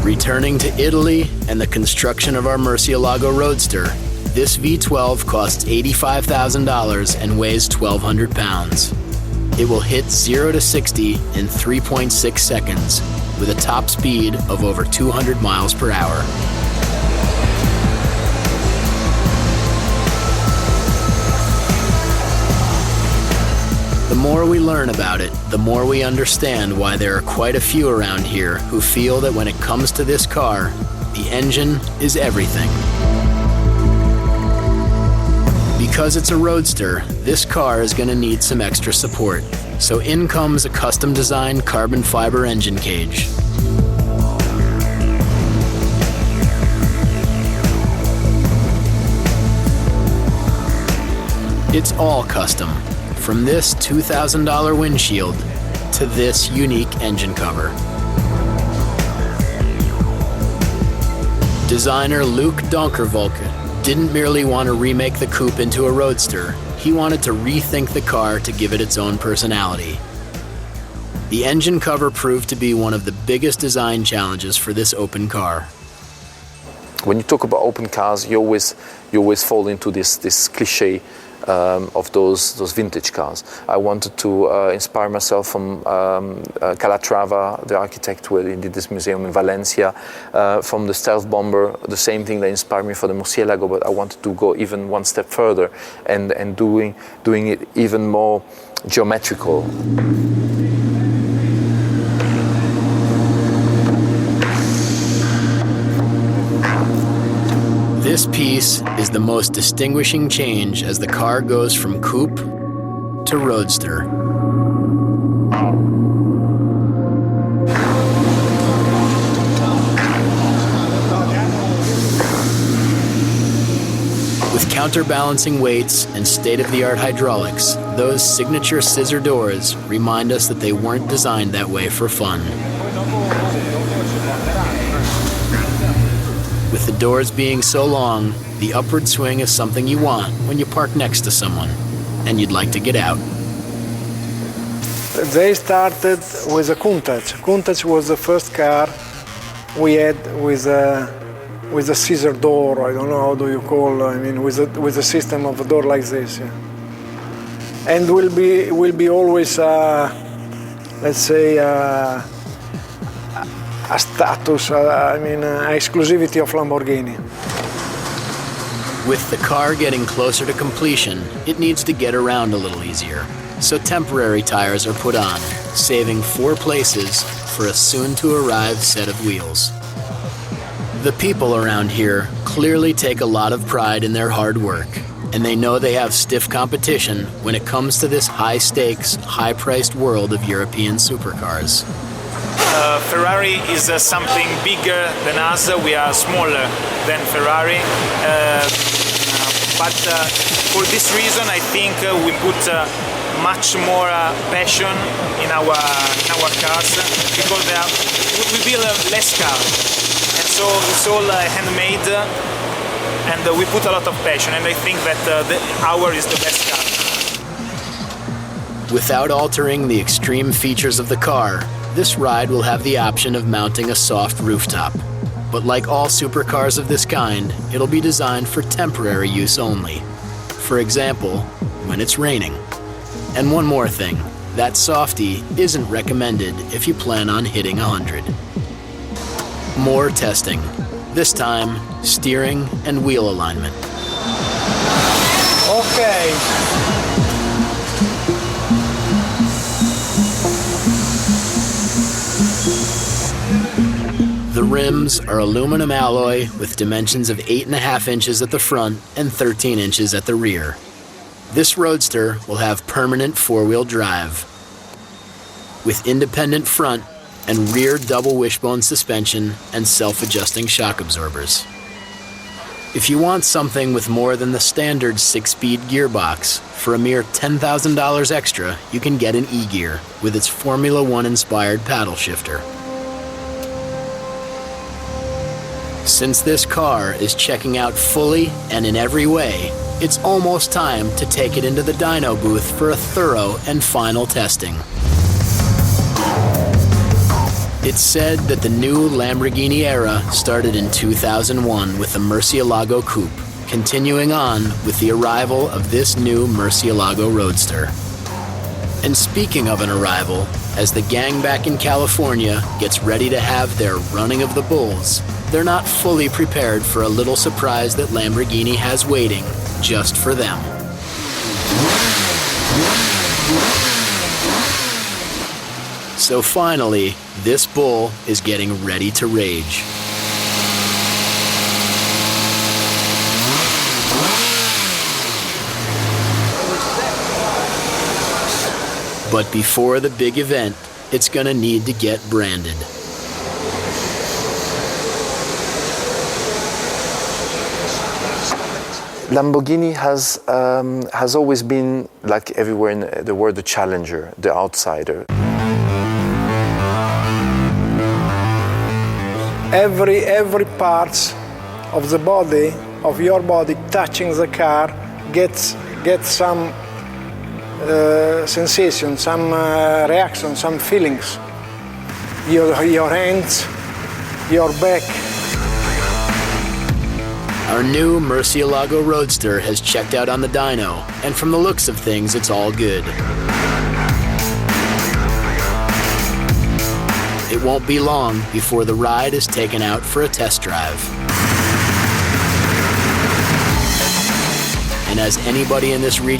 Returning to Italy and the construction of our Murcielago Roadster, this V12 costs $85,000 and weighs 1,200 pounds. It will hit 0 to 60 in 3.6 seconds with a top speed of over 200 miles per hour. The more we learn about it, the more we understand why there are quite a few around here who feel that when it comes to this car, the engine is everything. Because it's a roadster, this car is going to need some extra support. So in comes a custom-designed carbon fiber engine cage. It's all custom, from this $2,000 windshield to this unique engine cover. Designer Luc Donkervolke didn't merely want to remake the coupe into a roadster, he wanted to rethink the car to give it its own personality. The engine cover proved to be one of the biggest design challenges for this open car. When you talk about open cars, you always fall into this cliche of those vintage cars. I wanted to inspire myself from Calatrava, the architect who did this museum in Valencia, from the stealth bomber, the same thing that inspired me for the Murcielago, but I wanted to go even one step further and doing it even more geometrical. This piece is the most distinguishing change as the car goes from coupe to roadster. With counterbalancing weights and state-of-the-art hydraulics, those signature scissor doors remind us that they weren't designed that way for fun. With the doors being so long, the upward swing is something you want when you park next to someone and you'd like to get out. They started with a Countach. Countach was the first car we had with a scissor door. I don't know how do you call. I mean, with a system of a door like this. Yeah. And will be always, let's say. A status, exclusivity of Lamborghini. With the car getting closer to completion, it needs to get around a little easier. So temporary tires are put on, saving 4 places for a soon-to-arrive set of wheels. The people around here clearly take a lot of pride in their hard work, and they know they have stiff competition when it comes to this high-stakes, high-priced world of European supercars. Ferrari is something bigger than us. We are smaller than Ferrari, but for this reason I think we put much more passion in our cars, because we build less cars, and so it's all handmade, and we put a lot of passion, and I think that our is the best car. Without altering the extreme features of the car, this ride will have the option of mounting a soft rooftop. But like all supercars of this kind, it'll be designed for temporary use only. For example, when it's raining. And one more thing, that softie isn't recommended if you plan on hitting 100. More testing. This time, steering and wheel alignment. Okay. The rims are aluminum alloy with dimensions of 8.5 inches at the front and 13 inches at the rear. This Roadster will have permanent 4-wheel drive with independent front and rear double wishbone suspension and self-adjusting shock absorbers. If you want something with more than the standard 6-speed gearbox, for a mere $10,000 extra, you can get an E-Gear with its Formula One-inspired paddle shifter. Since this car is checking out fully and in every way, it's almost time to take it into the dyno booth for a thorough and final testing. It's said that the new Lamborghini era started in 2001 with the Murcielago Coupe, continuing on with the arrival of this new Murcielago Roadster. And speaking of an arrival, as the gang back in California gets ready to have their running of the bulls, they're not fully prepared for a little surprise that Lamborghini has waiting just for them. So finally, this bull is getting ready to rage. But before the big event, it's gonna need to get branded. Lamborghini has always been, like everywhere in the world, the challenger, the outsider. Every part of the body, of your body touching the car gets some sensation, some reaction, some feelings. Your hands, your back. Our new Murcielago Roadster has checked out on the dyno, and from the looks of things, it's all good. It won't be long before the ride is taken out for a test drive. And as anybody in this region